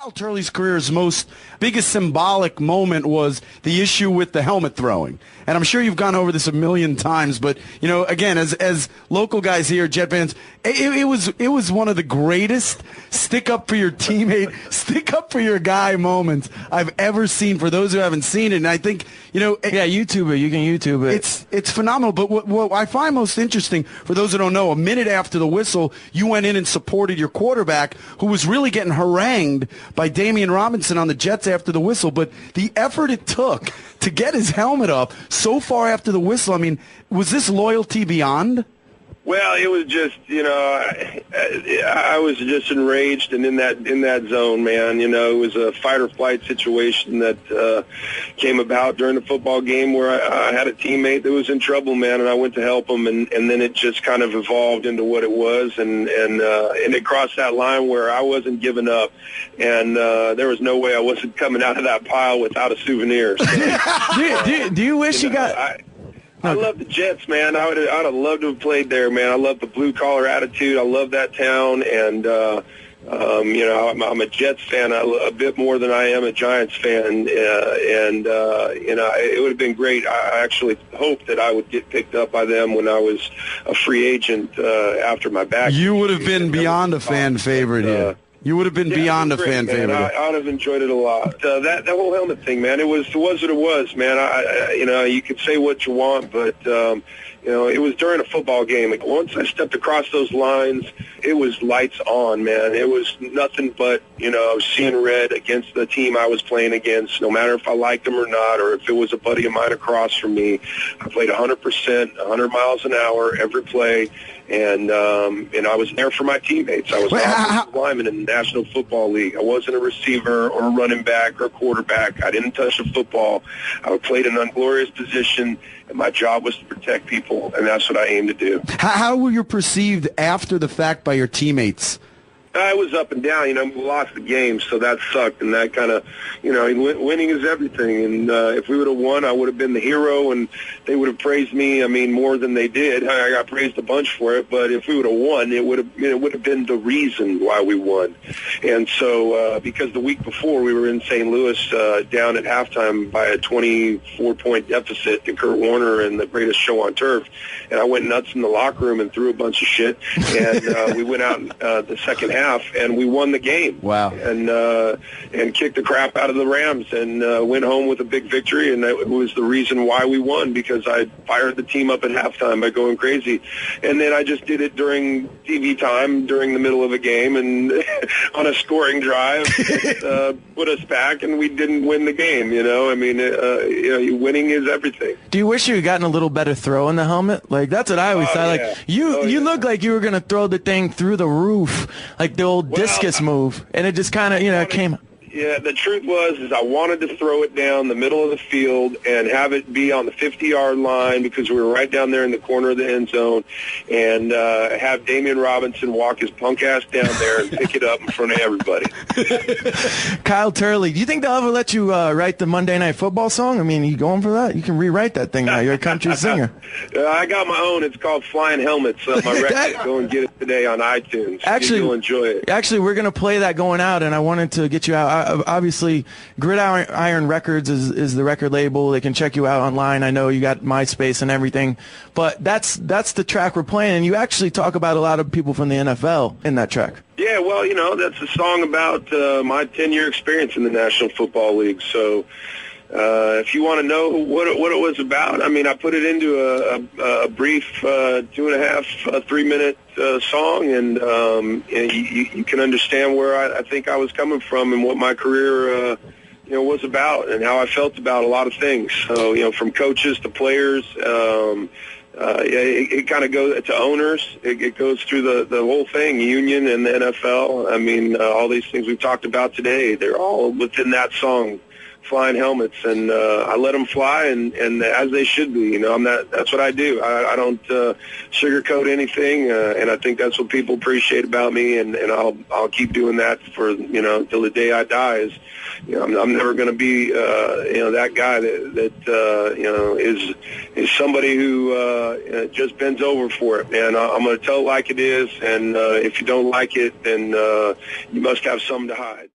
Kyle Turley's career's biggest symbolic moment was the issue with the helmet throwing. And I'm sure you've gone over this a million times, but, you know, again, as local guys here, Jet fans, it was one of the greatest stick up for your teammate, stick up for your guy moments I've ever seen, for those who haven't seen it. And I think, you know, yeah, YouTube it. You can YouTube it. It's phenomenal. But what I find most interesting, for those who don't know, a minute after the whistle, you went in and supported your quarterback, who was really getting harangued by Damian Robinson on the Jets after the whistle. But the effort it took to get his helmet up so far after the whistle, I mean, was this loyalty beyond? Well, it was just, you know, I was just enraged and in that zone, man. You know, it was a fight or flight situation that came about during the football game where I had a teammate that was in trouble, man, and I went to help him, and then it just kind of evolved into what it was, and it crossed that line where I wasn't giving up, and there was no way I wasn't coming out of that pile without a souvenir. So, do you wish you got? I love the Jets, man. I'd have loved to have played there, man. I love the blue-collar attitude. I love that town, and, you know, I'm a Jets fan a bit more than I am a Giants fan, and you know, it would have been great. I actually hoped that I would get picked up by them when I was a free agent after my back. You would have been beyond a fan favorite here. You would have been beyond a fan favorite. I'd have enjoyed it a lot. That whole helmet thing, man, it was what it was, man. You know, you could say what you want, but you know, it was during a football game. Like, once I stepped across those lines, it was lights on, man. It was nothing but, you know, seeing red against the team I was playing against, no matter if I liked them or not, or if it was a buddy of mine across from me. I played 100%, 100 miles an hour every play. And I was there for my teammates. I was an offensive lineman in the National Football League. I wasn't a receiver or a running back or a quarterback. I didn't touch the football. I played an unglorious position, and my job was to protect people, and that's what I aimed to do. How were you perceived after the fact by your teammates? I was up and down. You know, we lost the game, so that sucked, and that kind of, you know, winning is everything. And if we would have won, I would have been the hero, and they would have praised me. I mean, more than they did. I got praised a bunch for it, but if we would have won, it would have been the reason why we won. And so, because the week before we were in St. Louis, down at halftime by a 24-point deficit to Kurt Warner and the greatest show on turf, and I went nuts in the locker room and threw a bunch of shit. And we went out the second half, and we won the game. Wow! And kicked the crap out of the Rams, and went home with a big victory. And that was the reason why we won, because I fired the team up at halftime by going crazy, and then I just did it during TV time during the middle of a game, and on a scoring drive, put us back, and we didn't win the game. You know, I mean, you know, winning is everything. Do you wish you had gotten a little better throw in the helmet? Like, that's what I always thought. Yeah. Like, you looked like you were gonna throw the thing through the roof, like the old discus move, and it just kind of, you know, came. Yeah, the truth was I wanted to throw it down the middle of the field and have it be on the 50-yard line, because we were right down there in the corner of the end zone, and have Damian Robinson walk his punk ass down there and pick it up in front of everybody. Kyle Turley, do you think they'll ever let you write the Monday Night Football song? I mean, you going for that? You can rewrite that thing now. You're a country singer. I got my own. It's called Flying Helmets. My record. Go and get it today on iTunes. Actually, you'll enjoy it. Actually, we're going to play that going out, and I wanted to get you out. Obviously, Gridiron Records is the record label. They can check you out online. I know you got MySpace and everything, but that's the track we're playing, and you actually talk about a lot of people from the NFL in that track. Yeah, well, you know, that's a song about my 10-year experience in the National Football League. So if you want to know what it was about, I mean, I put it into a brief 2.5, 3-minute song, and you can understand where I think I was coming from and what my career you know, was about, and how I felt about a lot of things. So, you know, from coaches to players, it kind of goes to owners. It goes through the whole thing, union and the NFL. I mean, all these things we've talked about today, they're all within that song, Flying Helmets, and I let them fly, and as they should be. You know, that's what I do. I don't sugarcoat anything, and I think that's what people appreciate about me, and I'll keep doing that for, you know, till the day I die. Is, you know, I'm never going to be you know, that guy that you know, is somebody who just bends over for it, man. I'm going to tell it like it is, and if you don't like it, then you must have something to hide.